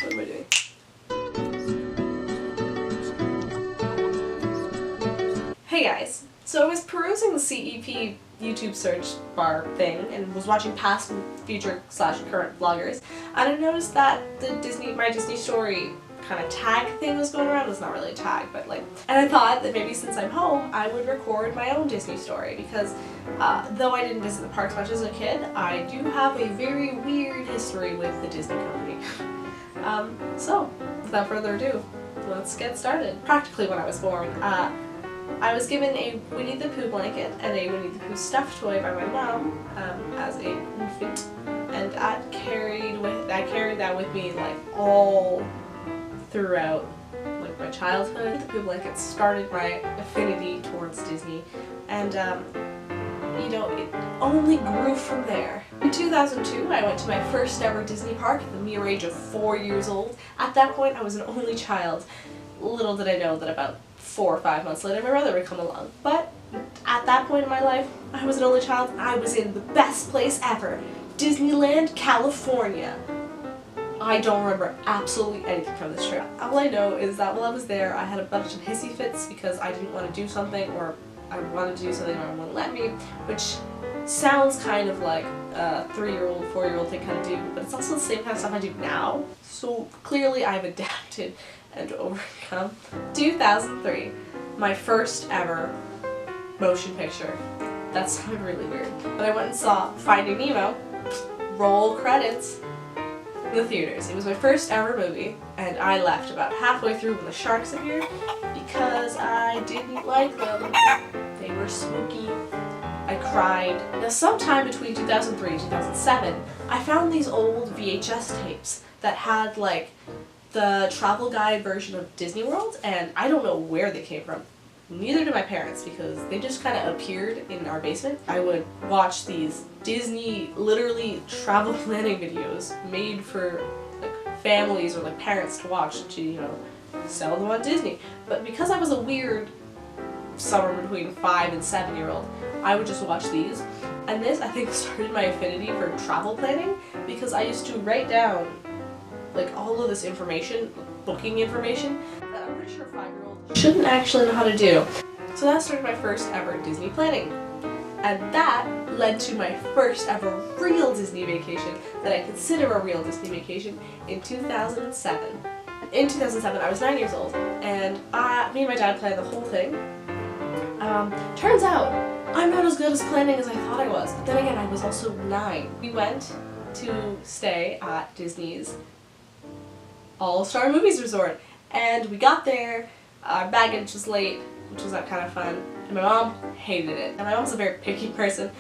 What am I doing? Hey guys! So I was perusing the CEP YouTube search bar thing and was watching past and future / current vloggers, and I noticed that the My Disney Story kind of tag thing was going around. It's not really a tag, but like, and I thought that maybe since I'm home I would record my own Disney Story because though I didn't visit the parks much as a kid, I do have a very weird history with the Disney company. So without further ado, let's get started. Practically when I was born, I was given a Winnie the Pooh blanket and a Winnie the Pooh stuffed toy by my mom as a infant, and I carried that with me like all throughout like my childhood. The Pooh blanket started my affinity towards Disney, and you know, it only grew from there. In 2002, I went to my first ever Disney park at the mere age of 4 years old. At that point, I was an only child. Little did I know that about 4 or 5 months later my brother would come along. But at that point in my life, I was an only child and I was in the best place ever, Disneyland, California. I don't remember absolutely anything from this trip. All I know is that while I was there, I had a bunch of hissy fits because I didn't want to do something, or I wanted to do something and I wouldn't let me, which sounds kind of like a 3-year-old, 4-year-old thing kind of do, but it's also the same kind of stuff I do now. So clearly I've adapted and overcome. 2003, my first ever motion picture. That sounded really weird, but I went and saw Finding Nemo, roll credits, in the theaters. It was my first ever movie, and I left about halfway through when the sharks appeared because I didn't like them. They were spooky. I cried. Now sometime between 2003 and 2007, I found these old VHS tapes that had like the travel guide version of Disney World, and I don't know where they came from. Neither did my parents, because they just kind of appeared in our basement. I would watch these Disney, literally travel planning videos made for like families or like parents to watch to, you know, sell them on Disney. But because I was a weird somewhere between 5 and 7-year-old, I would just watch these. And this, I think, started my affinity for travel planning, because I used to write down like all of this information, booking information, that I'm pretty sure a 5-year-old shouldn't actually know how to do. So that started my first ever Disney planning. And that led to my first ever real Disney vacation that I consider a real Disney vacation in 2007. In 2007, I was 9 years old, and me and my dad planned the whole thing. Turns out, I'm not as good as planning as I thought I was. But then again, I was also 9. We went to stay at Disney's All-Star Movies Resort, and we got there, our baggage was late, which was kind of fun, and my mom hated it. And my mom's a very picky person.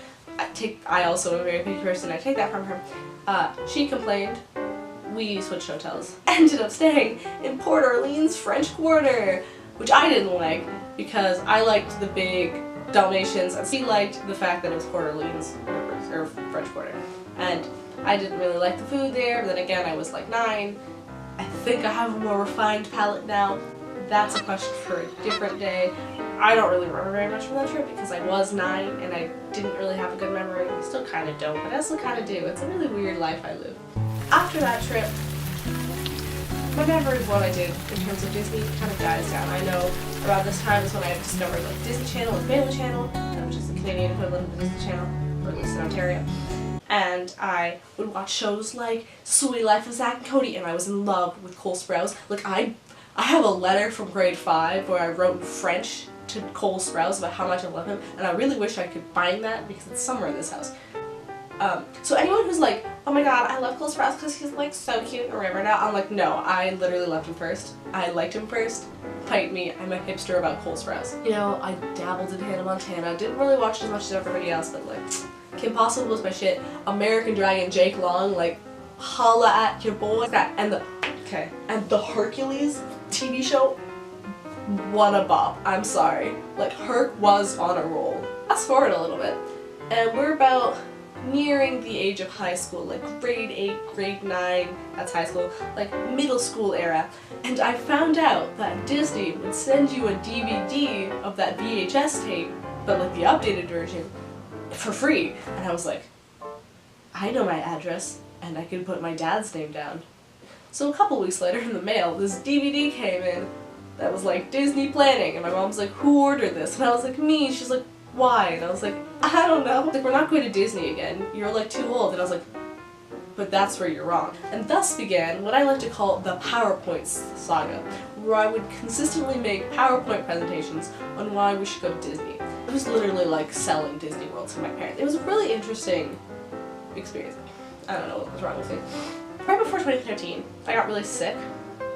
I also am a very picky person, I take that from her. She complained. We switched hotels. Ended up staying in Port Orleans, French Quarter, which I didn't like because I liked the big Dalmatians, and she liked the fact that it was Port Orleans, or French Quarter. And I didn't really like the food there, but then again, I was like 9. I think I have a more refined palate now. That's a question for a different day. I don't really remember very much from that trip because I was 9 and I didn't really have a good memory. I still kind of don't, but I still kind of do. It's a really weird life I live. After that trip, my memory of what I did in terms of Disney kind of dies down. I know around this time is when I discovered like Disney Channel and Family Channel, which is the Canadian equivalent of the Disney Channel, or at least in Ontario. And I would watch shows like Suite Life of Zack and Cody, and I was in love with Cole Sprouse. Like I have a letter from grade 5 where I wrote in French to Cole Sprouse about how much I love him, and I really wish I could find that because it's somewhere in this house. So anyone who's like, oh my god, I love Cole Sprouse because he's like so cute and whatever now, I'm like, no, I literally loved him first. I liked him first. Fight me, I'm a hipster about Cole Sprouse. You know, I dabbled in Hannah Montana, didn't really watch as much as everybody else, but like, Kim Possible was my shit. American Dragon, Jake Long, like, holla at your boy. And the Hercules TV show, won a bop. I'm sorry. Like, Herc was on a roll. Fast forward a little bit, and we're about nearing the age of high school, like grade 8, grade 9, that's high school, like middle school era. And I found out that Disney would send you a DVD of that VHS tape, but like the updated version, for free. And I was like, I know my address, and I can put my dad's name down. So a couple weeks later in the mail, this DVD came in that was like Disney planning, and my mom's like, who ordered this? And I was like, me. She's like, why? And I was like, I don't know. Like, we're not going to Disney again. You're like too old. And I was like, but that's where you're wrong. And thus began what I like to call the PowerPoint saga, where I would consistently make PowerPoint presentations on why we should go to Disney. It was literally like selling Disney World to my parents. It was a really interesting experience. I don't know what was wrong with me. Right before 2013, I got really sick.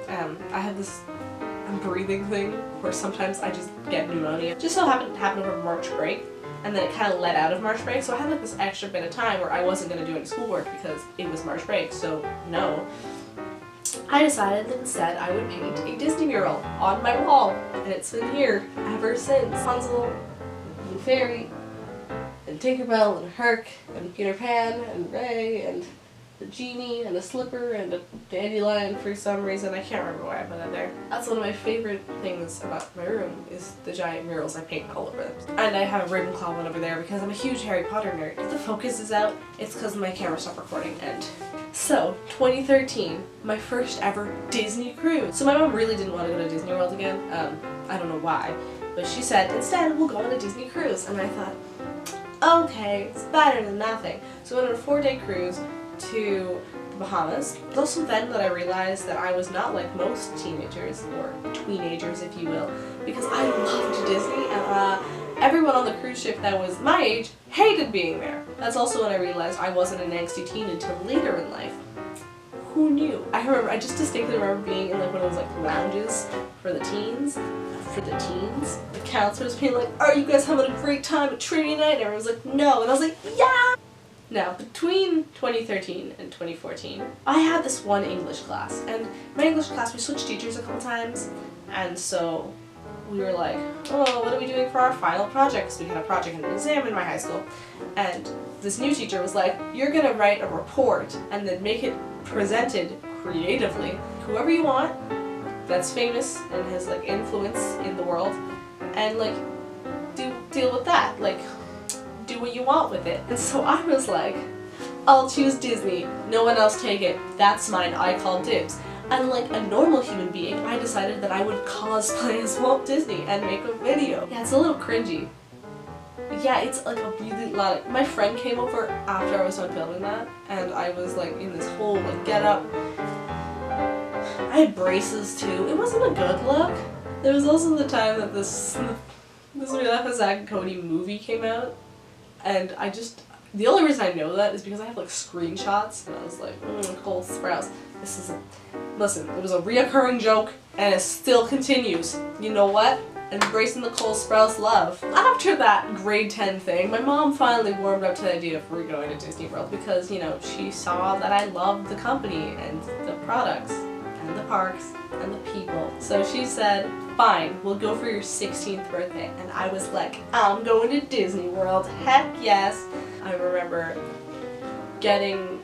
I had this breathing thing where sometimes I just get pneumonia. Just so happened to happen over March break, and then it kind of led out of March break, so I had like this extra bit of time where I wasn't going to do any schoolwork because it was March break, so no. I decided that instead I would paint a Disney mural on my wall, and it's been here ever since. Hansel, and Fairy, and Tinkerbell, and Herc, and Peter Pan, and Ray, and the genie, and a slipper, and a dandelion for some reason. I can't remember why I put that there. That's one of my favorite things about my room, is the giant murals I paint all over them. And I have a Ravenclaw one over there because I'm a huge Harry Potter nerd. If the focus is out, it's because my camera stopped recording. And so, 2013, my first ever Disney cruise. So my mom really didn't want to go to Disney World again. I don't know why, but she said, instead we'll go on a Disney cruise. And I thought, okay, it's better than nothing. So we went on a 4-day cruise to the Bahamas. It was also then that I realized that I was not like most teenagers, or tweenagers if you will, because I loved Disney, and everyone on the cruise ship that was my age hated being there. That's also when I realized I wasn't an angsty teen until later in life. Who knew? I just distinctly remember being in like one of those like lounges for the teens. The counselors being like, are you guys having a great time at Trinity Night? And everyone was like, no. And I was like, yeah! Now, between 2013 and 2014, I had this one English class, and my English class, we switched teachers a couple times, and so we were like, oh, what are we doing for our final project? Because we had a project and an exam in my high school, and this new teacher was like, you're gonna write a report and then make it presented creatively. Whoever you want that's famous and has like influence in the world, and like deal with that. Like, do what you want with it. And so I was like, I'll choose Disney. No one else take it. That's mine. I call dibs. And like a normal human being, I decided that I would cosplay as Walt Disney and make a video. Yeah, it's a little cringy. Yeah, it's like a really lot of... My friend came over after I was done filming that, and I was like in this whole like get up. I had braces too. It wasn't a good look. There was also the time that this We Laugh at Zack and Cody movie came out. And the only reason I know that is because I have like screenshots, and I was like, Cole Sprouse, listen, it was a reoccurring joke, and it still continues. You know what? Embracing the Cole Sprouse love. After that grade 10 thing, my mom finally warmed up to the idea of going to Disney World because, you know, she saw that I loved the company and the products and the parks and the people. So she said, fine, we'll go for your 16th birthday. And I was like, I'm going to Disney World, heck yes. I remember getting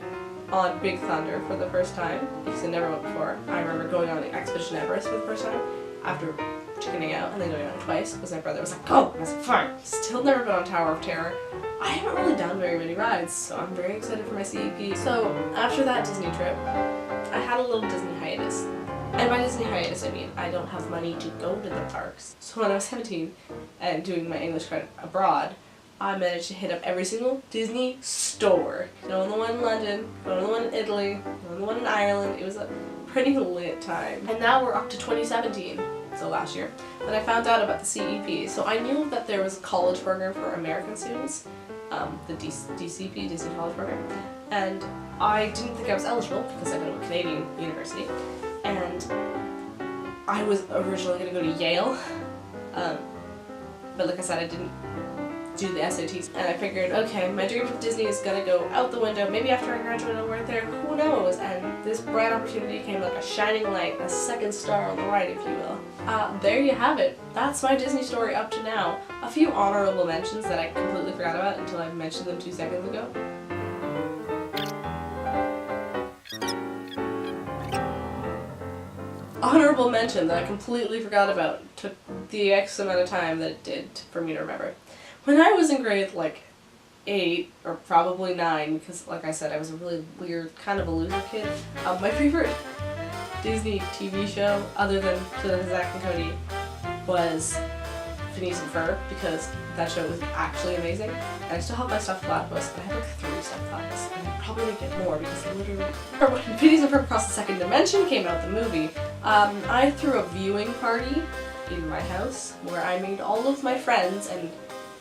on Big Thunder for the first time, because I never went before. I remember going on Expedition Everest for the first time, after chickening out, and then going on it twice, because my brother was like, go! And I was like, fine. Still never been on Tower of Terror. I haven't really done very many rides, so I'm very excited for my CEP. So, after that Disney trip, I had a little Disney hiatus. And by Disney hiatus, I mean I don't have money to go to the parks. So when I was 17 and doing my English credit abroad, I managed to hit up every single Disney store. Going to the one in London, going to the one in Italy, going to the one in Ireland. It was a pretty lit time. And now we're up to 2017, so last year, when I found out about the CEP. So I knew that there was a college program for American students, the DCP, Disney College Program, and I didn't think I was eligible because I go to a Canadian university. And I was originally going to go to Yale, but like I said, I didn't do the SATs, and I figured, okay, my dream of Disney is going to go out the window. Maybe after I graduate I'll work there, who knows? And this bright opportunity came like a shining light, a second star on the right, if you will. There you have it. That's my Disney story up to now. A few honorable mentions that I completely forgot about until I mentioned them 2 seconds ago. Honorable mention that I completely forgot about, took the X amount of time that it did for me to remember. When I was in grade like 8 or probably 9, because like I said I was a really weird, kind of a loser kid, my favorite Disney TV show, other than Zack and Cody, was Phineas and Ferb, because that show was actually amazing. And I still have my stuffed platypus, but I have like 3 stuffed platypus, and I probably didn't get more because literally when Phineas and Ferb Across the Second Dimension came out, the movie, I threw a viewing party in my house where I made all of my friends, and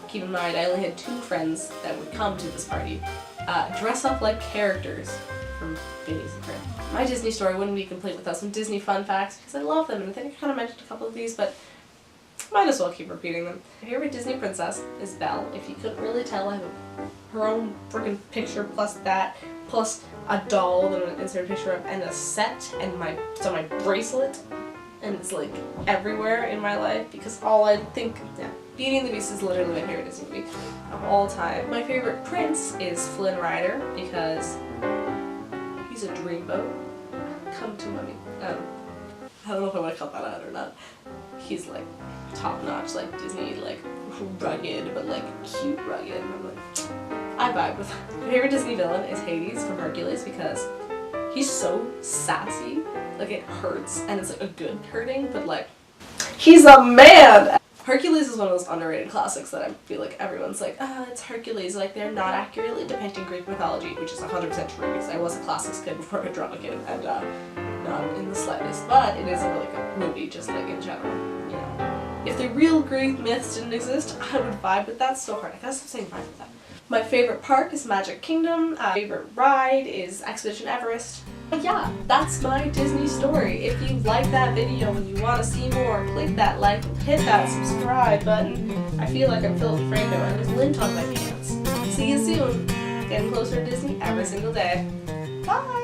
keep in mind I only had 2 friends that would come to this party, dress up like characters from Phineas and Ferb. My Disney story wouldn't be complete without some Disney fun facts, because I love them, and I think I kind of mentioned a couple of these, but might as well keep repeating them. My favorite Disney princess is Belle. If you couldn't really tell, I have her own freaking picture plus that, plus a doll that I'm going to insert a picture of, and a set, and my bracelet, and it's like everywhere in my life, because all I think, Beauty and the Beast is literally my favorite Disney movie of all time. My favorite prince is Flynn Rider, because he's a dreamboat. Come to mommy. I don't know if I want to cut that out or not. He's like top notch, like Disney, like rugged, but like cute rugged. And I'm like, I vibe with him. My favorite Disney villain is Hades from Hercules, because he's so sassy, like it hurts, and it's like a good hurting, but like, he's a man! Hercules is one of those underrated classics that I feel like everyone's like, it's Hercules, like they're not accurately depicting Greek mythology, which is 100% true, because I was a classics kid before a drama kid, and not in the slightest, but it is a really good movie, just like in general, you know. If the real Greek myths didn't exist, I would vibe with that so hard. I gotta stop saying vibe with that. My favorite park is Magic Kingdom. My favorite ride is Expedition Everest. But yeah, that's my Disney story. If you like that video and you want to see more, click that like and hit that subscribe button. I feel like I'm Philip Franco and there's lint on my pants. See you soon. Getting closer to Disney every single day. Bye!